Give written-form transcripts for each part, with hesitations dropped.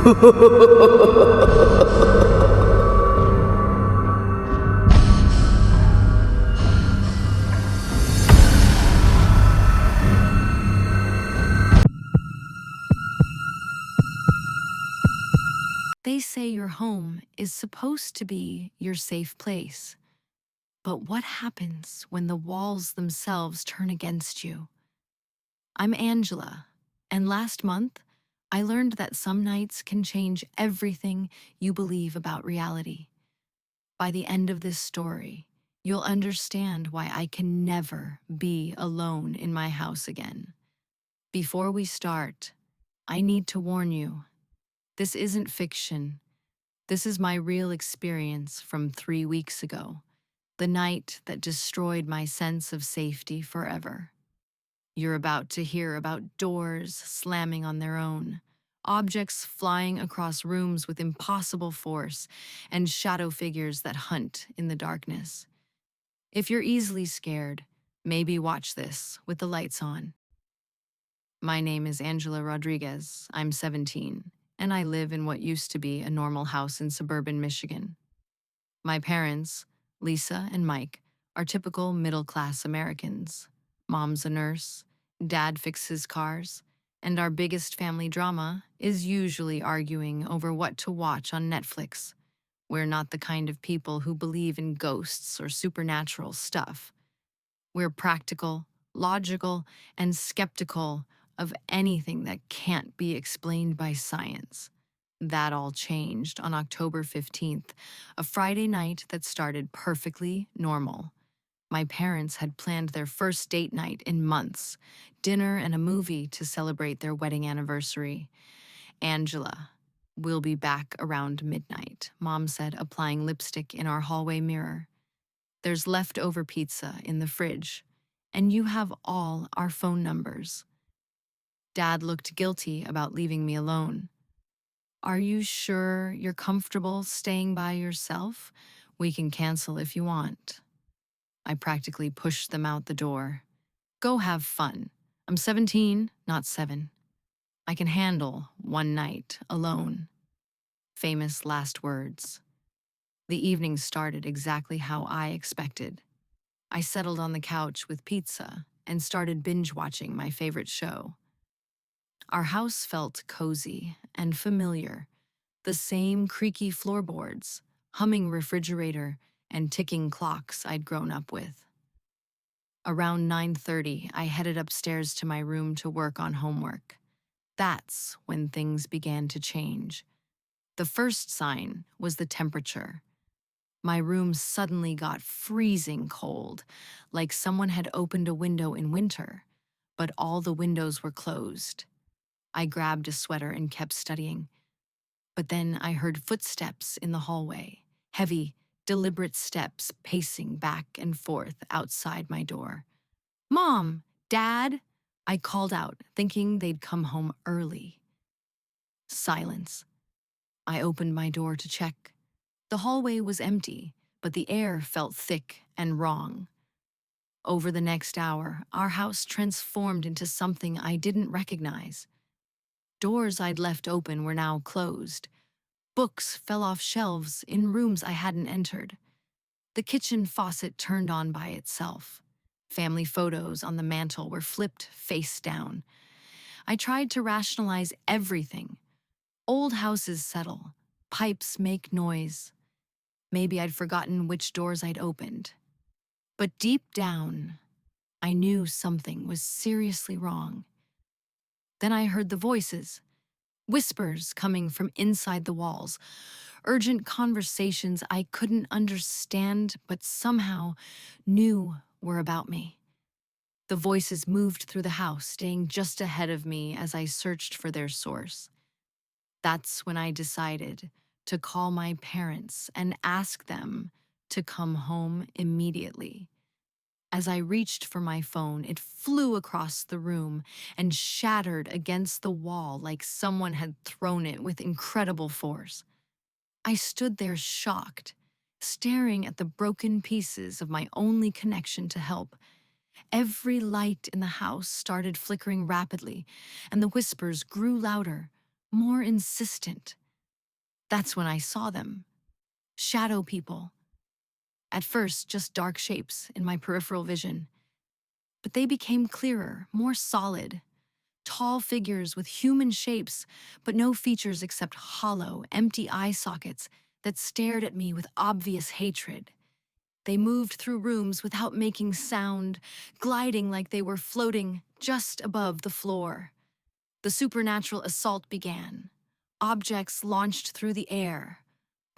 They say your home is supposed to be your safe place. But what happens when the walls themselves turn against you? I'm Angela, and last month, I learned that some nights can change everything you believe about reality. By the end of this story, you'll understand why I can never be alone in my house again. Before we start, I need to warn you, this isn't fiction. This is my real experience from 3 weeks ago, the night that destroyed my sense of safety forever. You're about to hear about doors slamming on their own, objects flying across rooms with impossible force, and shadow figures that hunt in the darkness. If you're easily scared, maybe watch this with the lights on. My name is Angela Rodriguez. I'm 17, and I live in what used to be a normal house in suburban Michigan. My parents, Lisa and Mike, are typical middle-class Americans. Mom's a nurse, dad fixes cars, and our biggest family drama is usually arguing over what to watch on Netflix. We're not the kind of people who believe in ghosts or supernatural stuff. We're practical, logical, and skeptical of anything that can't be explained by science. That all changed on October 15th, a Friday night that started perfectly normal. My parents had planned their first date night in months, dinner and a movie to celebrate their wedding anniversary. Angela, we'll be back around midnight, Mom said, applying lipstick in our hallway mirror. There's leftover pizza in the fridge, and you have all our phone numbers. Dad looked guilty about leaving me alone. Are you sure you're comfortable staying by yourself? We can cancel if you want. I practically pushed them out the door. Go have fun. I'm 17, not 7. I can handle one night alone. Famous last words. The evening started exactly how I expected. I settled on the couch with pizza and started binge-watching my favorite show. Our house felt cozy and familiar. The same creaky floorboards, humming refrigerator, and ticking clocks I'd grown up with. Around 9:30, I headed upstairs to my room to work on homework. That's when things began to change. The first sign was the temperature. My room suddenly got freezing cold, like someone had opened a window in winter, but all the windows were closed. I grabbed a sweater and kept studying. But then I heard footsteps in the hallway, heavy, deliberate steps pacing back and forth outside my door. Mom! Dad! I called out, thinking they'd come home early. Silence. I opened my door to check. The hallway was empty, but the air felt thick and wrong. Over the next hour, our house transformed into something I didn't recognize. Doors I'd left open were now closed. Books fell off shelves in rooms I hadn't entered. The kitchen faucet turned on by itself. Family photos on the mantel were flipped face down. I tried to rationalize everything. Old houses settle. Pipes make noise. Maybe I'd forgotten which doors I'd opened. But deep down, I knew something was seriously wrong. Then I heard the voices. Whispers coming from inside the walls, urgent conversations I couldn't understand but somehow knew were about me. The voices moved through the house, staying just ahead of me as I searched for their source. That's when I decided to call my parents and ask them to come home immediately. As I reached for my phone, it flew across the room and shattered against the wall like someone had thrown it with incredible force. I stood there shocked, staring at the broken pieces of my only connection to help. Every light in the house started flickering rapidly, and the whispers grew louder, more insistent. That's when I saw them. Shadow people. At first, just dark shapes in my peripheral vision. But they became clearer, more solid. Tall figures with human shapes, but no features except hollow, empty eye sockets that stared at me with obvious hatred. They moved through rooms without making sound, gliding like they were floating just above the floor. The supernatural assault began. Objects launched through the air.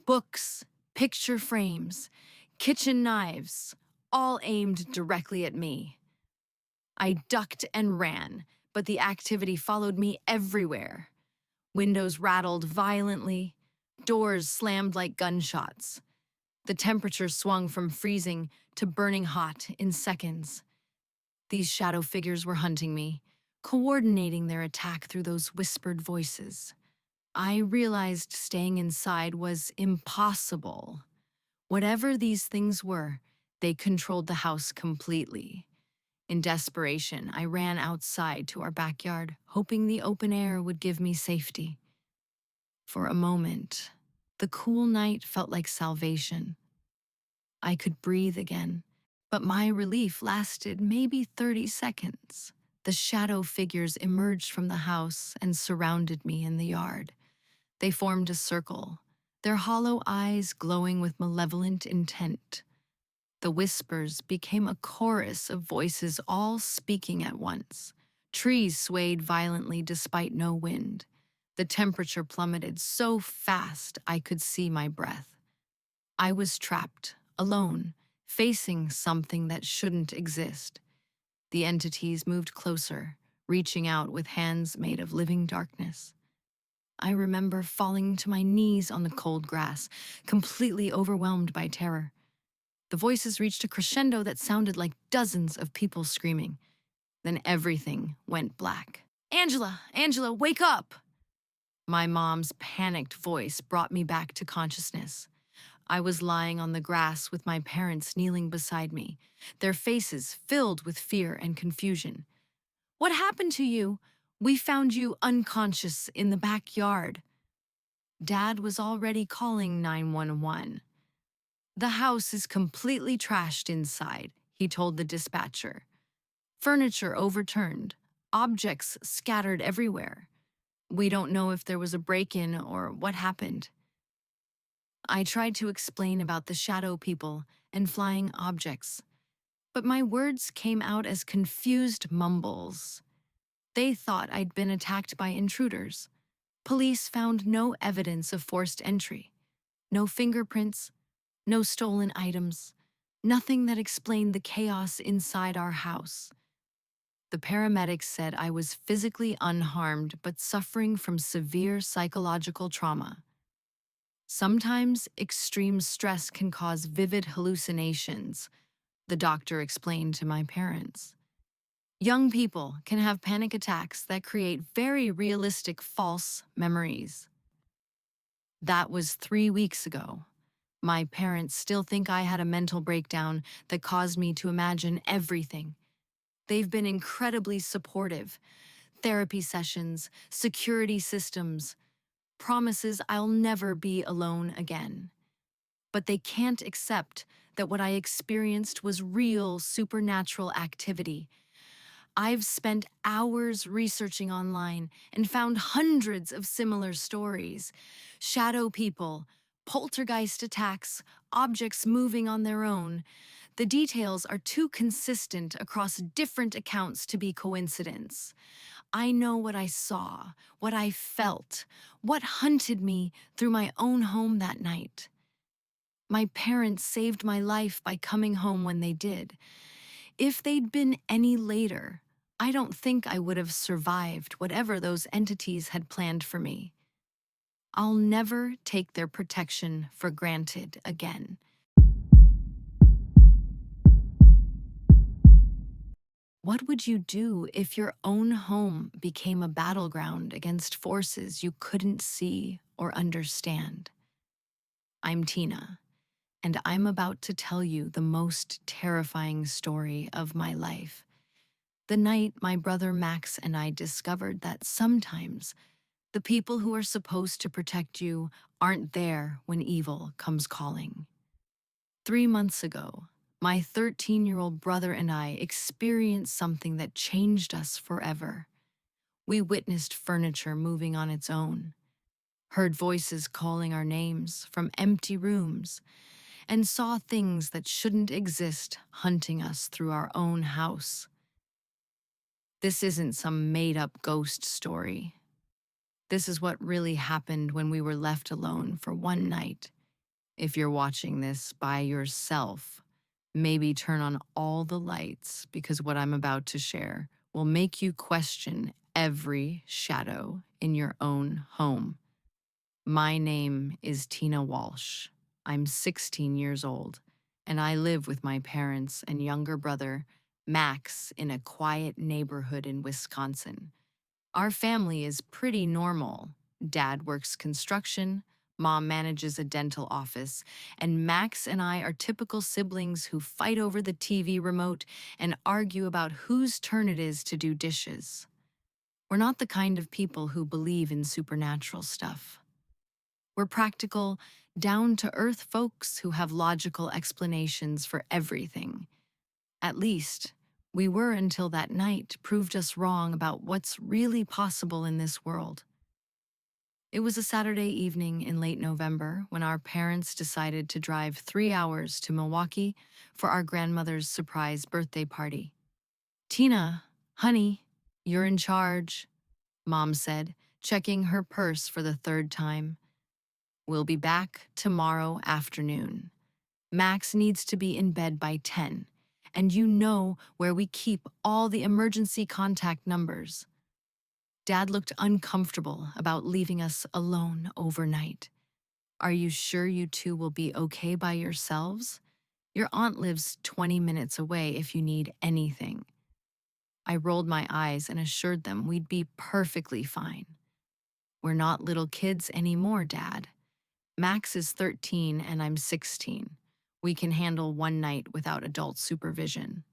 Books, picture frames, kitchen knives, all aimed directly at me. I ducked and ran, but the activity followed me everywhere. Windows rattled violently, doors slammed like gunshots. The temperature swung from freezing to burning hot in seconds. These shadow figures were hunting me, coordinating their attack through those whispered voices. I realized staying inside was impossible. Whatever these things were, they controlled the house completely. In desperation, I ran outside to our backyard, hoping the open air would give me safety. For a moment, the cool night felt like salvation. I could breathe again, but my relief lasted maybe 30 seconds. The shadow figures emerged from the house and surrounded me in the yard. They formed a circle, their hollow eyes glowing with malevolent intent. The whispers became a chorus of voices all speaking at once. Trees swayed violently despite no wind. The temperature plummeted so fast I could see my breath. I was trapped, alone, facing something that shouldn't exist. The entities moved closer, reaching out with hands made of living darkness. I remember falling to my knees on the cold grass, completely overwhelmed by terror. The voices reached a crescendo that sounded like dozens of people screaming. Then everything went black. "Angela! Angela, wake up!" My mom's panicked voice brought me back to consciousness. I was lying on the grass with my parents kneeling beside me, their faces filled with fear and confusion. "What happened to you? We found you unconscious in the backyard." Dad was already calling 911. "The house is completely trashed inside," he told the dispatcher. "Furniture overturned, objects scattered everywhere. We don't know if there was a break-in or what happened." I tried to explain about the shadow people and flying objects, but my words came out as confused mumbles. They thought I'd been attacked by intruders. Police found no evidence of forced entry. No fingerprints, no stolen items, nothing that explained the chaos inside our house. The paramedics said I was physically unharmed but suffering from severe psychological trauma. Sometimes extreme stress can cause vivid hallucinations, the doctor explained to my parents. Young people can have panic attacks that create very realistic false memories. That was 3 weeks ago. My parents still think I had a mental breakdown that caused me to imagine everything. They've been incredibly supportive. Therapy sessions, security systems, promises I'll never be alone again. But they can't accept that what I experienced was real supernatural activity. I've spent hours researching online and found hundreds of similar stories. Shadow people, poltergeist attacks, objects moving on their own. The details are too consistent across different accounts to be coincidence. I know what I saw, what I felt, what hunted me through my own home that night. My parents saved my life by coming home when they did. If they'd been any later, I don't think I would have survived whatever those entities had planned for me. I'll never take their protection for granted again. What would you do if your own home became a battleground against forces you couldn't see or understand? I'm Tina, and I'm about to tell you the most terrifying story of my life. The night my brother Max and I discovered that sometimes The people who are supposed to protect you aren't there when evil comes calling. 3 months ago, my 13-year-old brother and I experienced something that changed us forever. We witnessed furniture moving on its own, heard voices calling our names from empty rooms, and saw things that shouldn't exist hunting us through our own house. This isn't some made-up ghost story. This is what really happened when we were left alone for one night. If you're watching this by yourself, maybe turn on all the lights because what I'm about to share will make you question every shadow in your own home. My name is Tina Walsh. I'm 16 years old, and I live with my parents and younger brother, Max, in a quiet neighborhood in Wisconsin. Our family is pretty normal. Dad works construction, mom manages a dental office, and Max and I are typical siblings who fight over the TV remote and argue about whose turn it is to do dishes. We're not the kind of people who believe in supernatural stuff. We're practical, down-to-earth folks who have logical explanations for everything. At least, we were until that night proved us wrong about what's really possible in this world. It was a Saturday evening in late November when our parents decided to drive 3 hours to Milwaukee for our grandmother's surprise birthday party. "Tina, honey, you're in charge," Mom said, checking her purse for the third time. "We'll be back tomorrow afternoon. Max needs to be in bed by 10, and you know where we keep all the emergency contact numbers." Dad looked uncomfortable about leaving us alone overnight. "Are you sure you two will be okay by yourselves? Your aunt lives 20 minutes away if you need anything." I rolled my eyes and assured them we'd be perfectly fine. "We're not little kids anymore, Dad. Max is 13 and I'm 16. We can handle one night without adult supervision."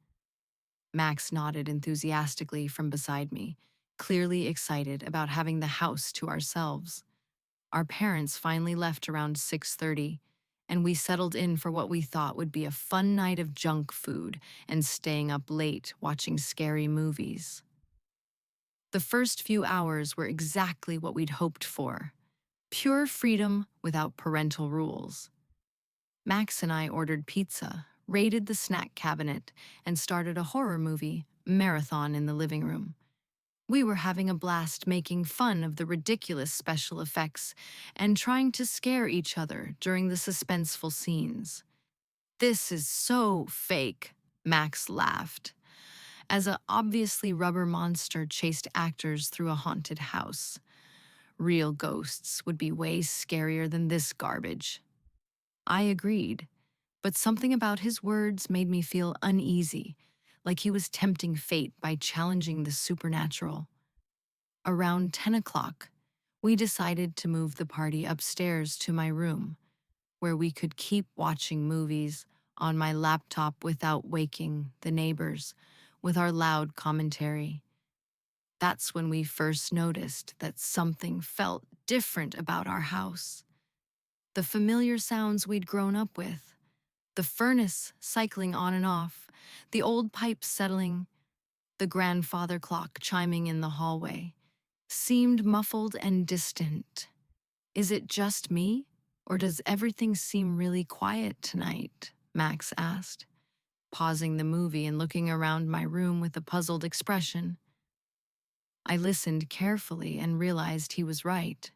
Max nodded enthusiastically from beside me, clearly excited about having the house to ourselves. Our parents finally left around 6:30, and we settled in for what we thought would be a fun night of junk food and staying up late watching scary movies. The first few hours were exactly what we'd hoped for: pure freedom without parental rules. Max and I ordered pizza, raided the snack cabinet, and started a horror movie marathon in the living room. We were having a blast making fun of the ridiculous special effects and trying to scare each other during the suspenseful scenes. "This is so fake," Max laughed, as a obviously rubber monster chased actors through a haunted house. "Real ghosts would be way scarier than this garbage." I agreed, but something about his words made me feel uneasy, like he was tempting fate by challenging the supernatural. Around 10 o'clock, we decided to move the party upstairs to my room, where we could keep watching movies on my laptop without waking the neighbors with our loud commentary. That's when we first noticed that something felt different about our house. The familiar sounds we'd grown up with, the furnace cycling on and off, the old pipes settling, the grandfather clock chiming in the hallway, seemed muffled and distant. "Is it just me, or does everything seem really quiet tonight?" Max asked, pausing the movie and looking around my room with a puzzled expression. I listened carefully and realized he was right.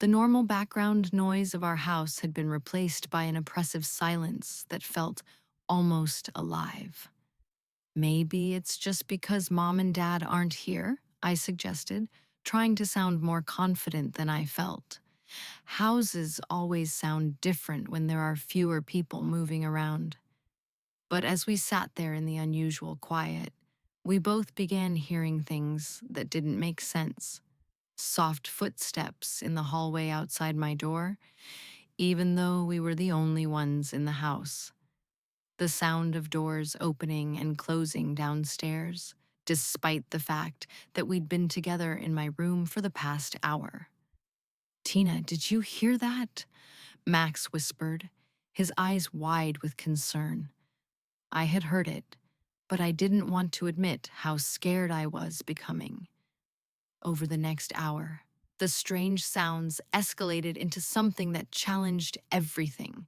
The normal background noise of our house had been replaced by an oppressive silence that felt almost alive. "Maybe it's just because Mom and Dad aren't here," I suggested, trying to sound more confident than I felt. Houses always sound different when there are fewer people moving around. But as we sat there in the unusual quiet, we both began hearing things that didn't make sense. Soft footsteps in the hallway outside my door, even though we were the only ones in the house. The sound of doors opening and closing downstairs, despite the fact that we'd been together in my room for the past hour. Tina, did you hear that? Max whispered, his eyes wide with concern. I had heard it, but I didn't want to admit how scared I was becoming. Over the next hour, the strange sounds escalated into something that challenged everything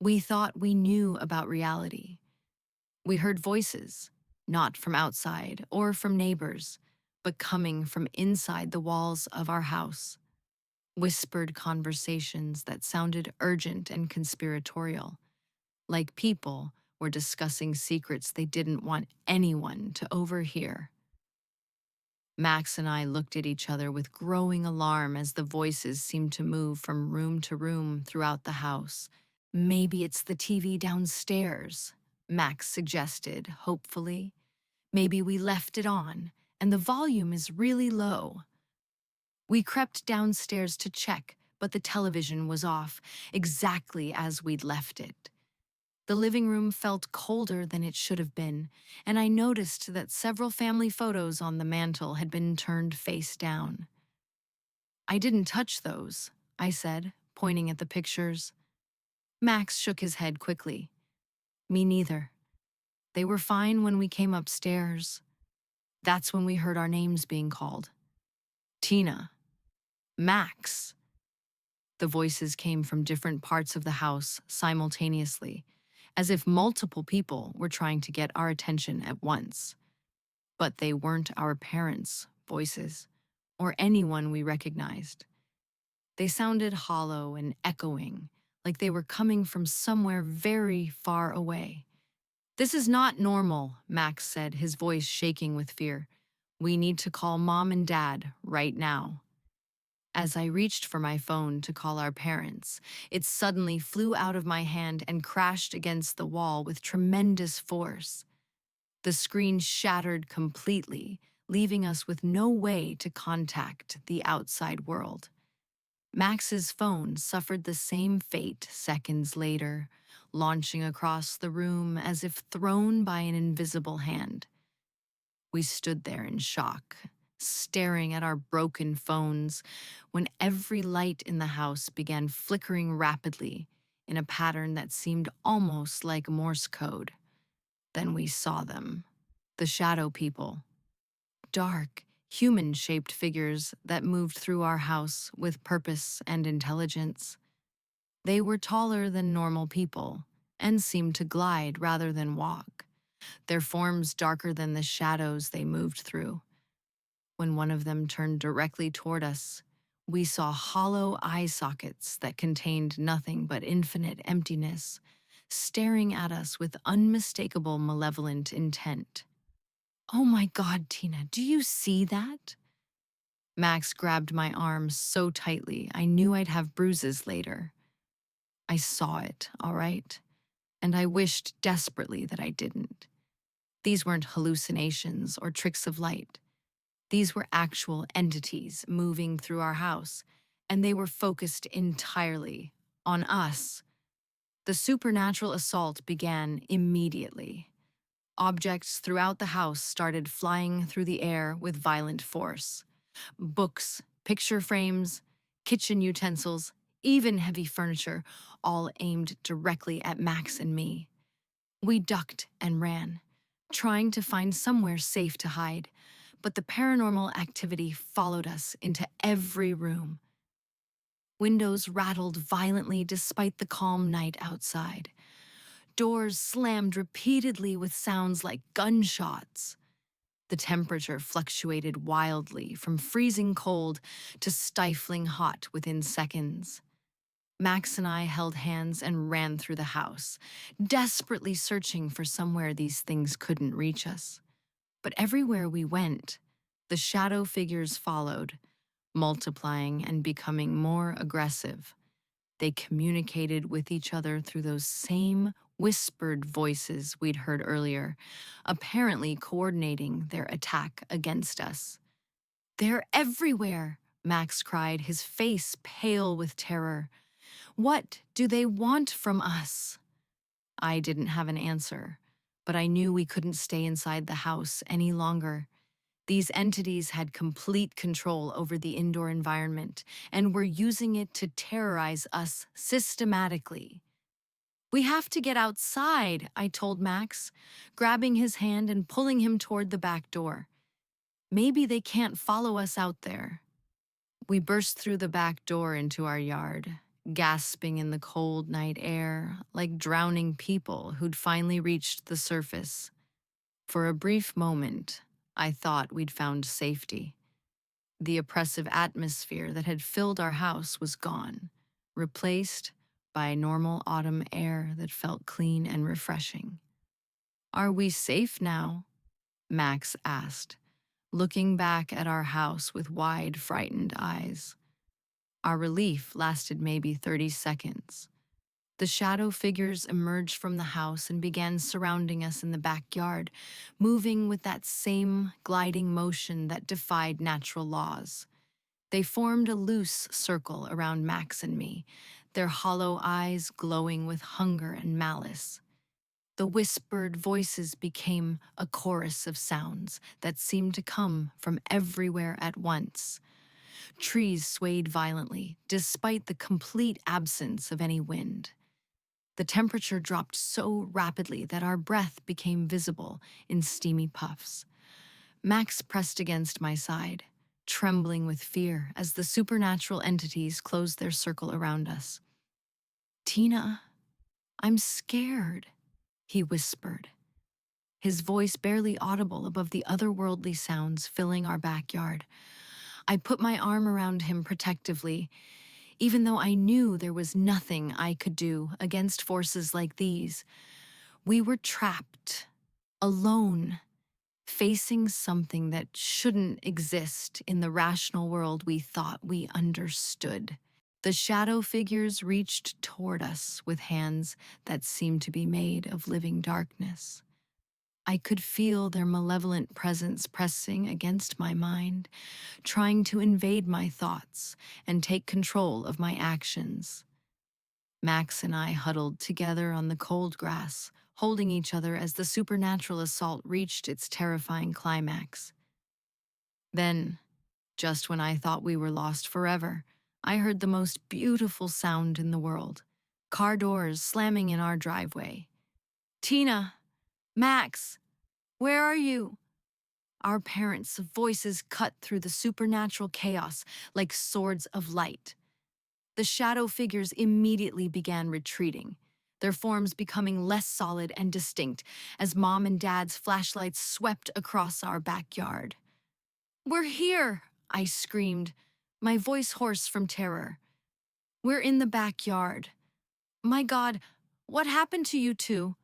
we thought we knew about reality. We heard voices, not from outside or from neighbors, but coming from inside the walls of our house. Whispered conversations that sounded urgent and conspiratorial, like people were discussing secrets they didn't want anyone to overhear. Max and I looked at each other with growing alarm as the voices seemed to move from room to room throughout the house. Maybe it's the TV downstairs, Max suggested, hopefully. Maybe we left it on, and the volume is really low. We crept downstairs to check, but the television was off, exactly as we'd left it. The living room felt colder than it should have been, and I noticed that several family photos on the mantel had been turned face down. I didn't touch those, I said, pointing at the pictures. Max shook his head quickly. Me neither. They were fine when we came upstairs. That's when we heard our names being called. Tina. Max. The voices came from different parts of the house simultaneously, as if multiple people were trying to get our attention at once. But they weren't our parents' voices, or anyone we recognized. They sounded hollow and echoing, like they were coming from somewhere very far away. This is not normal, Max said, his voice shaking with fear. We need to call Mom and Dad right now. As I reached for my phone to call our parents, it suddenly flew out of my hand and crashed against the wall with tremendous force. The screen shattered completely, leaving us with no way to contact the outside world. Max's phone suffered the same fate seconds later, launching across the room as if thrown by an invisible hand. We stood there in shock, staring at our broken phones, when every light in the house began flickering rapidly in a pattern that seemed almost like Morse code. Then we saw them, the shadow people, dark, human-shaped figures that moved through our house with purpose and intelligence. They were taller than normal people and seemed to glide rather than walk, their forms darker than the shadows they moved through. When one of them turned directly toward us, we saw hollow eye sockets that contained nothing but infinite emptiness, staring at us with unmistakable malevolent intent. Oh my God, Tina, do you see that? Max grabbed my arm so tightly I knew I'd have bruises later. I saw it, all right, and I wished desperately that I didn't. These weren't hallucinations or tricks of light. These were actual entities moving through our house, and they were focused entirely on us. The supernatural assault began immediately. Objects throughout the house started flying through the air with violent force. Books, picture frames, kitchen utensils, even heavy furniture, all aimed directly at Max and me. We ducked and ran, trying to find somewhere safe to hide, but the paranormal activity followed us into every room. Windows rattled violently despite the calm night outside. Doors slammed repeatedly with sounds like gunshots. The temperature fluctuated wildly from freezing cold to stifling hot within seconds. Max and I held hands and ran through the house, desperately searching for somewhere these things couldn't reach us. But everywhere we went, the shadow figures followed, multiplying and becoming more aggressive. They communicated with each other through those same whispered voices we'd heard earlier, apparently coordinating their attack against us. They're everywhere, Max cried, his face pale with terror. What do they want from us? I didn't have an answer, but I knew we couldn't stay inside the house any longer. These entities had complete control over the indoor environment and were using it to terrorize us systematically. We have to get outside, I told Max, grabbing his hand and pulling him toward the back door. Maybe they can't follow us out there. We burst through the back door into our yard, gasping in the cold night air like drowning people who'd finally reached the surface. For a brief moment, I thought we'd found safety. The oppressive atmosphere that had filled our house was gone, replaced by normal autumn air that felt clean and refreshing. Are we safe now? Max asked, looking back at our house with wide, frightened eyes. Our relief lasted maybe 30 seconds. The shadow figures emerged from the house and began surrounding us in the backyard, moving with that same gliding motion that defied natural laws. They formed a loose circle around Max and me, their hollow eyes glowing with hunger and malice. The whispered voices became a chorus of sounds that seemed to come from everywhere at once. Trees swayed violently, despite the complete absence of any wind. The temperature dropped so rapidly that our breath became visible in steamy puffs. Max pressed against my side, trembling with fear as the supernatural entities closed their circle around us. "Tina, I'm scared," he whispered, his voice barely audible above the otherworldly sounds filling our backyard. I put my arm around him protectively, even though I knew there was nothing I could do against forces like these. We were trapped, alone, facing something that shouldn't exist in the rational world we thought we understood. The shadow figures reached toward us with hands that seemed to be made of living darkness. I could feel their malevolent presence pressing against my mind, trying to invade my thoughts and take control of my actions. Max and I huddled together on the cold grass, holding each other as the supernatural assault reached its terrifying climax. Then, just when I thought we were lost forever, I heard the most beautiful sound in the world: car doors slamming in our driveway. "Tina! Max! Where are you?" Our parents' voices cut through the supernatural chaos like swords of light. The shadow figures immediately began retreating, their forms becoming less solid and distinct as Mom and Dad's flashlights swept across our backyard. "We're here!" I screamed, my voice hoarse from terror. "We're in the backyard. My God, what happened to you two?"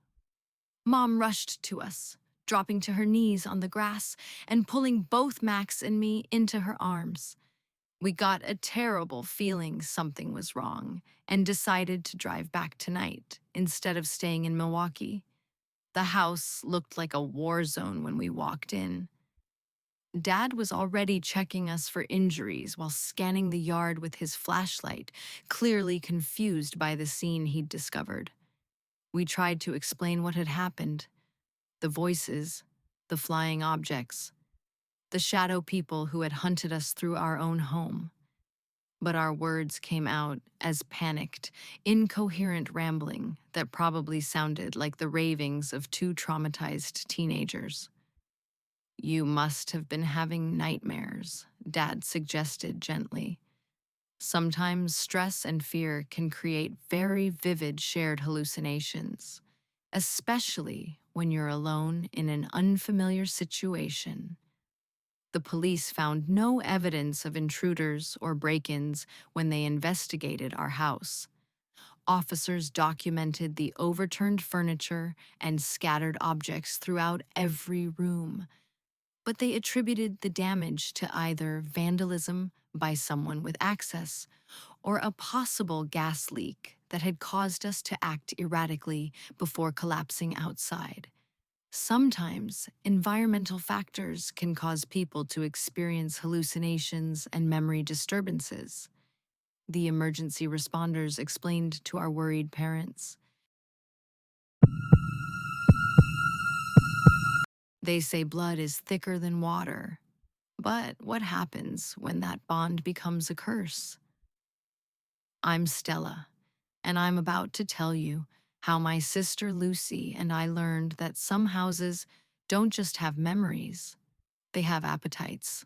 Mom rushed to us, dropping to her knees on the grass and pulling both Max and me into her arms. We got a terrible feeling something was wrong and decided to drive back tonight instead of staying in Milwaukee. The house looked like a war zone when we walked in. Dad was already checking us for injuries while scanning the yard with his flashlight, clearly confused by the scene he'd discovered. We tried to explain what had happened: the voices, the flying objects, the shadow people who had hunted us through our own home. But our words came out as panicked, incoherent rambling that probably sounded like the ravings of two traumatized teenagers. "You must have been having nightmares," Dad suggested gently. "Sometimes stress and fear can create very vivid shared hallucinations, especially when you're alone in an unfamiliar situation." The police found no evidence of intruders or break-ins when they investigated our house. Officers documented the overturned furniture and scattered objects throughout every room, but they attributed the damage to either vandalism by someone with access or a possible gas leak that had caused us to act erratically before collapsing outside. Sometimes, environmental factors can cause people to experience hallucinations and memory disturbances, the emergency responders explained to our worried parents. "They say blood is thicker than water," But what happens when that bond becomes a curse? I'm Stella, and I'm about to tell you how my sister Lucy and I learned that some houses don't just have memories, they have appetites.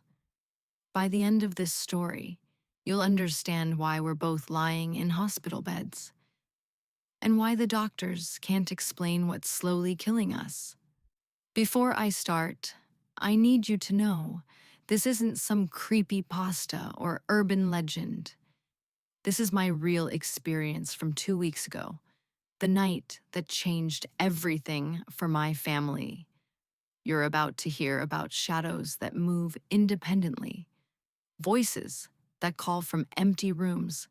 By the end of this story, you'll understand why we're both lying in hospital beds and why the doctors can't explain what's slowly killing us. Before I start, I need you to know this isn't some creepy pasta or urban legend. This is my real experience from 2 weeks ago, the night that changed everything for my family. You're about to hear about shadows that move independently, voices that call from empty rooms,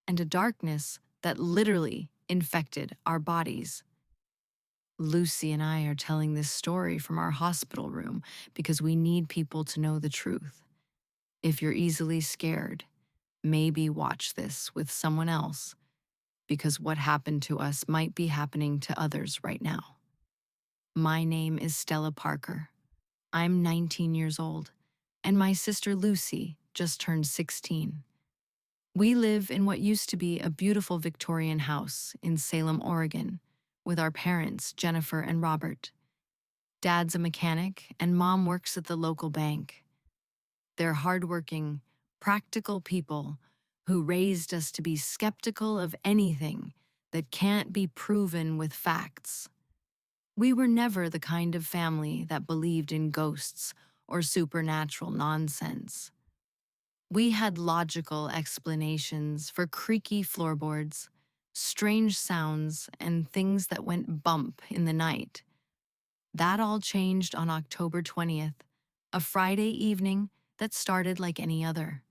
and a darkness that literally infected our bodies. Lucy and I are telling this story from our hospital room because we need people to know the truth. If you're easily scared, maybe watch this with someone else because what happened to us might be happening to others right now. My name is Stella Parker. I'm 19 years old, and my sister Lucy just turned 16. We live in what used to be a beautiful Victorian house in Salem, Oregon, with our parents, Jennifer and Robert. Dad's a mechanic, and Mom works at the local bank. They're hardworking, practical people who raised us to be skeptical of anything that can't be proven with facts. We were never the kind of family that believed in ghosts or supernatural nonsense. We had logical explanations for creaky floorboards, strange sounds, and things that went bump in the night. That all changed on October 20th, a Friday evening that started like any other.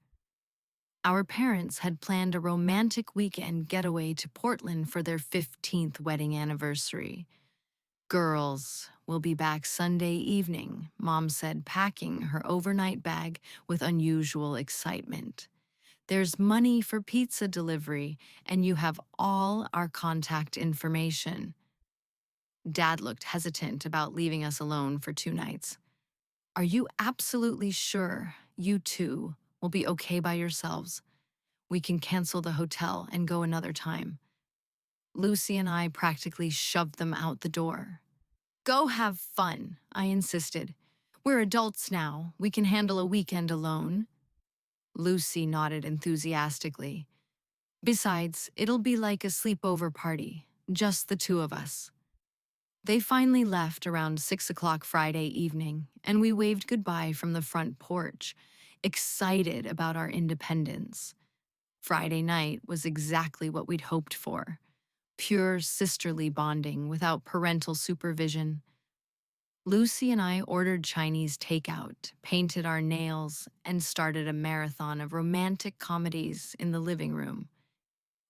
Our parents had planned a romantic weekend getaway to Portland for their 15th wedding anniversary. Girls, we'll be back Sunday evening, Mom said, packing her overnight bag with unusual excitement. There's money for pizza delivery, and you have all our contact information. Dad looked hesitant about leaving us alone for 2 nights. Are you absolutely sure you two will be okay by yourselves? We can cancel the hotel and go another time. Lucy and I practically shoved them out the door. Go have fun, I insisted. We're adults now. We can handle a weekend alone. Lucy nodded enthusiastically. Besides, it'll be like a sleepover party, just the two of us. They finally left around 6 o'clock Friday evening, and we waved goodbye from the front porch, excited about our independence. Friday night was exactly what we'd hoped for. Pure sisterly bonding without parental supervision. Lucy and I ordered Chinese takeout, painted our nails, and started a marathon of romantic comedies in the living room.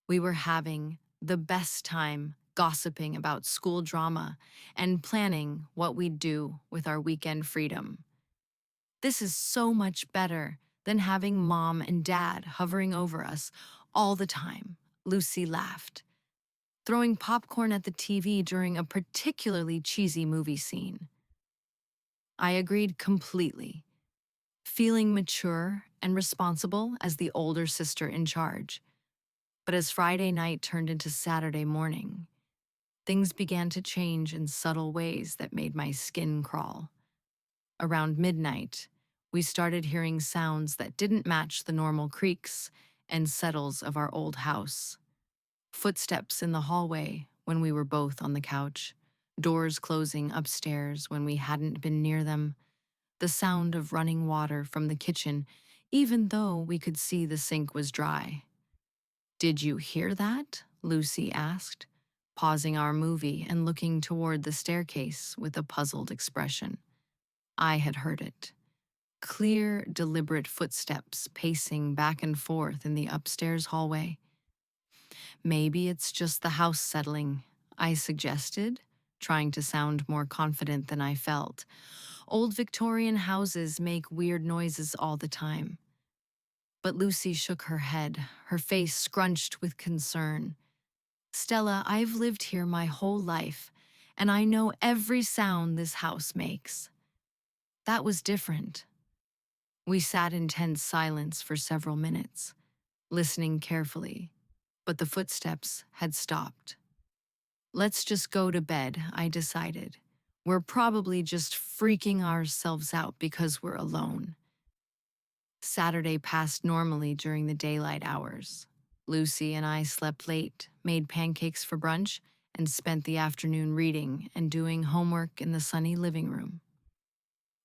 We were having the best time gossiping about school drama and planning what we'd do with our weekend freedom. This is so much better than having Mom and Dad hovering over us all the time, Lucy laughed, throwing popcorn at the TV during a particularly cheesy movie scene. I agreed completely, feeling mature and responsible as the older sister in charge. But as Friday night turned into Saturday morning, things began to change in subtle ways that made my skin crawl. Around midnight, we started hearing sounds that didn't match the normal creaks and settles of our old house. Footsteps in the hallway when we were both on the couch, doors closing upstairs when we hadn't been near them, the sound of running water from the kitchen, even though we could see the sink was dry. Did you hear that? Lucy asked, pausing our movie and looking toward the staircase with a puzzled expression. I had heard it. Clear, deliberate footsteps pacing back and forth in the upstairs hallway. Maybe it's just the house settling, I suggested, trying to sound more confident than I felt. Old Victorian houses make weird noises all the time. But Lucy shook her head, her face scrunched with concern. Stella, I've lived here my whole life, and I know every sound this house makes. That was different. We sat in tense silence for several minutes, listening carefully, but the footsteps had stopped. Let's just go to bed, I decided. We're probably just freaking ourselves out because we're alone. Saturday passed normally during the daylight hours. Lucy and I slept late, made pancakes for brunch, and spent the afternoon reading and doing homework in the sunny living room.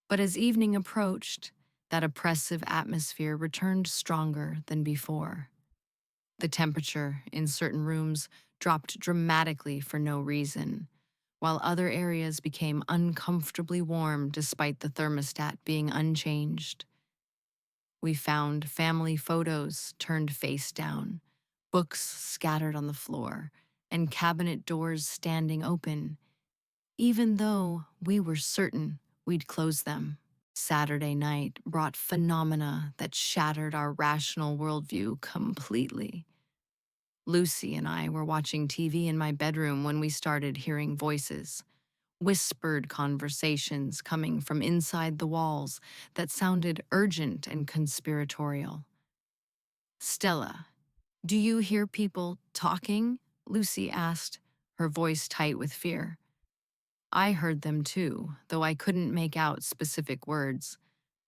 But as evening approached, that oppressive atmosphere returned stronger than before. The temperature in certain rooms dropped dramatically for no reason, while other areas became uncomfortably warm despite the thermostat being unchanged. We found family photos turned face down, books scattered on the floor, and cabinet doors standing open, even though we were certain we'd close them. Saturday night brought phenomena that shattered our rational worldview completely. Lucy and I were watching TV in my bedroom when we started hearing voices, whispered conversations coming from inside the walls that sounded urgent and conspiratorial. "Stella, do you hear people talking?" Lucy asked, her voice tight with fear. I heard them too, though I couldn't make out specific words.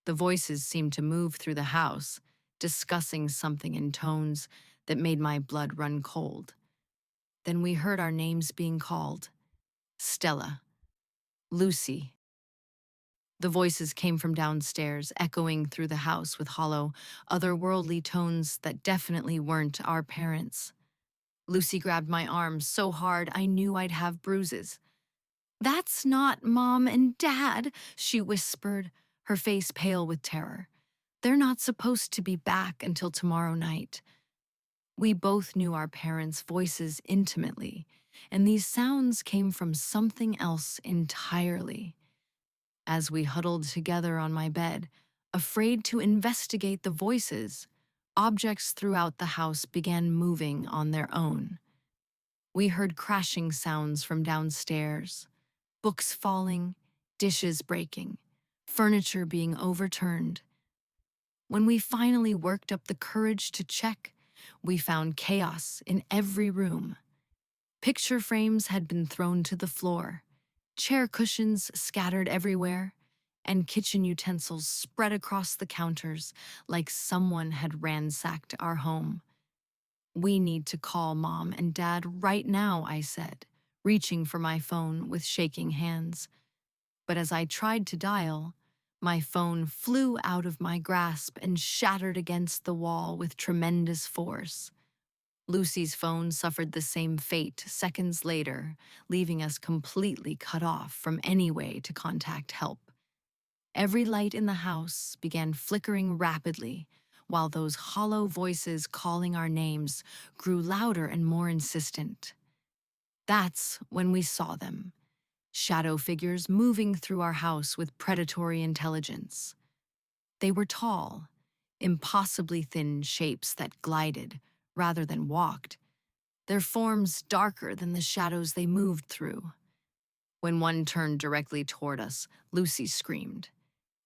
The voices seemed to move through the house, discussing something in tones that made my blood run cold. Then we heard our names being called. Stella. Lucy. The voices came from downstairs, echoing through the house with hollow, otherworldly tones that definitely weren't our parents'. Lucy grabbed my arm so hard I knew I'd have bruises. "That's not Mom and Dad," she whispered, her face pale with terror. "They're not supposed to be back until tomorrow night." We both knew our parents' voices intimately, and these sounds came from something else entirely. As we huddled together on my bed, afraid to investigate the voices, objects throughout the house began moving on their own. We heard crashing sounds from downstairs, books falling, dishes breaking, furniture being overturned. When we finally worked up the courage to check, we found chaos in every room. Picture frames had been thrown to the floor, chair cushions scattered everywhere, and kitchen utensils spread across the counters like someone had ransacked our home. "We need to call Mom and Dad right now," I said, reaching for my phone with shaking hands. But as I tried to dial, my phone flew out of my grasp and shattered against the wall with tremendous force. Lucy's phone suffered the same fate seconds later, leaving us completely cut off from any way to contact help. Every light in the house began flickering rapidly, while those hollow voices calling our names grew louder and more insistent. That's when we saw them, shadow figures moving through our house with predatory intelligence. They were tall, impossibly thin shapes that glided rather than walked, their forms darker than the shadows they moved through. When one turned directly toward us, Lucy screamed.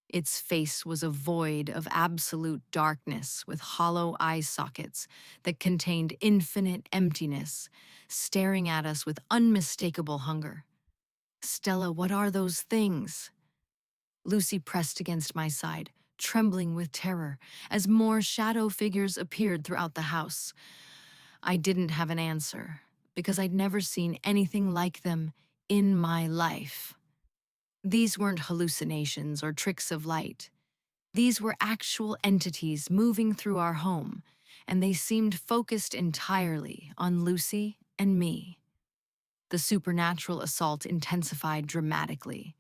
Its face was a void of absolute darkness with hollow eye sockets that contained infinite emptiness, staring at us with unmistakable hunger. "Stella, what are those things?" Lucy pressed against my side, trembling with terror, as more shadow figures appeared throughout the house. I didn't have an answer, because I'd never seen anything like them in my life. These weren't hallucinations or tricks of light. These were actual entities moving through our home, and they seemed focused entirely on Lucy and me. The supernatural assault intensified dramatically.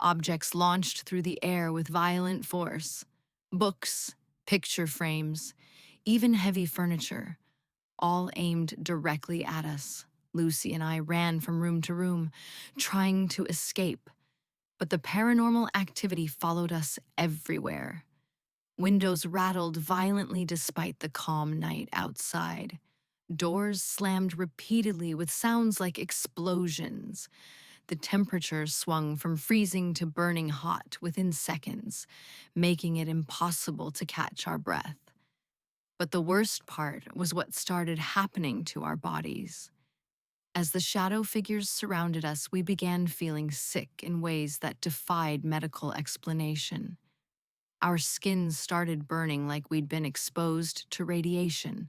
Objects launched through the air with violent force. Books, picture frames, even heavy furniture, all aimed directly at us. Lucy and I ran from room to room, trying to escape, but the paranormal activity followed us everywhere. Windows rattled violently despite the calm night outside. Doors slammed repeatedly with sounds like explosions. The temperature swung from freezing to burning hot within seconds, making it impossible to catch our breath. But the worst part was what started happening to our bodies. As the shadow figures surrounded us, we began feeling sick in ways that defied medical explanation. Our skins started burning like we'd been exposed to radiation.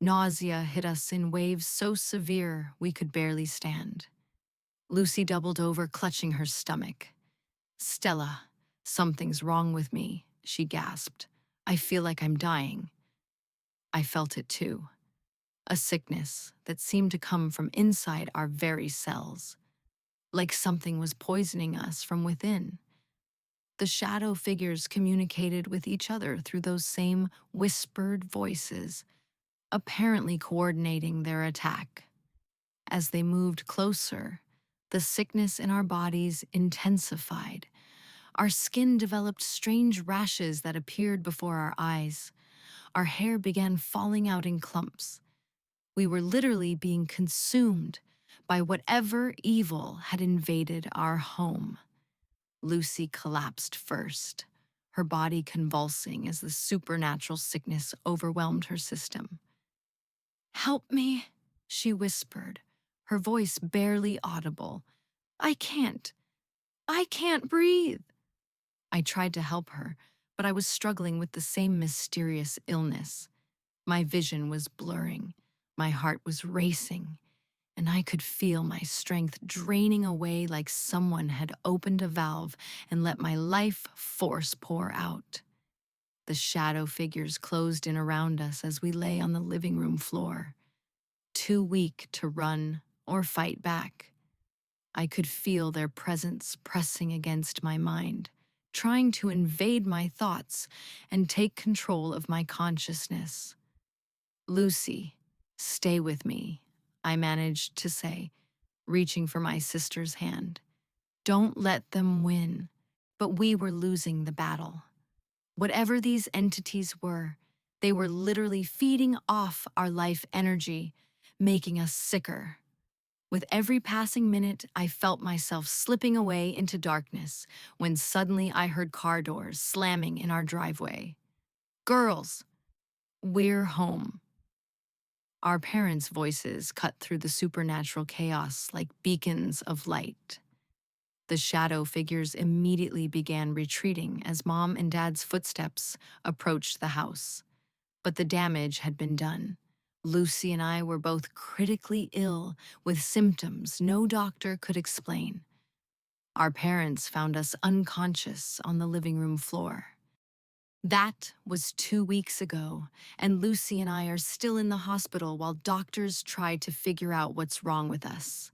Nausea hit us in waves so severe we could barely stand. Lucy doubled over, clutching her stomach. "Stella, something's wrong with me," she gasped. "I feel like I'm dying." I felt it too. A sickness that seemed to come from inside our very cells, like something was poisoning us from within. The shadow figures communicated with each other through those same whispered voices, apparently coordinating their attack. As they moved closer, the sickness in our bodies intensified. Our skin developed strange rashes that appeared before our eyes. Our hair began falling out in clumps. We were literally being consumed by whatever evil had invaded our home. Lucy collapsed first, her body convulsing as the supernatural sickness overwhelmed her system. "Help me," she whispered, her voice barely audible. I can't breathe." I tried to help her, but I was struggling with the same mysterious illness. My vision was blurring, my heart was racing, and I could feel my strength draining away like someone had opened a valve and let my life force pour out. The shadow figures closed in around us as we lay on the living room floor, too weak to run or fight back. I could feel their presence pressing against my mind, trying to invade my thoughts and take control of my consciousness. "Lucy, stay with me," I managed to say, reaching for my sister's hand. "Don't let them win." But we were losing the battle. Whatever these entities were, they were literally feeding off our life energy, making us sicker. With every passing minute, I felt myself slipping away into darkness when suddenly I heard car doors slamming in our driveway. "Girls, we're home." Our parents' voices cut through the supernatural chaos like beacons of light. The shadow figures immediately began retreating as Mom and Dad's footsteps approached the house. But the damage had been done. Lucy and I were both critically ill with symptoms no doctor could explain. Our parents found us unconscious on the living room floor. That was 2 weeks ago, and Lucy and I are still in the hospital while doctors try to figure out what's wrong with us.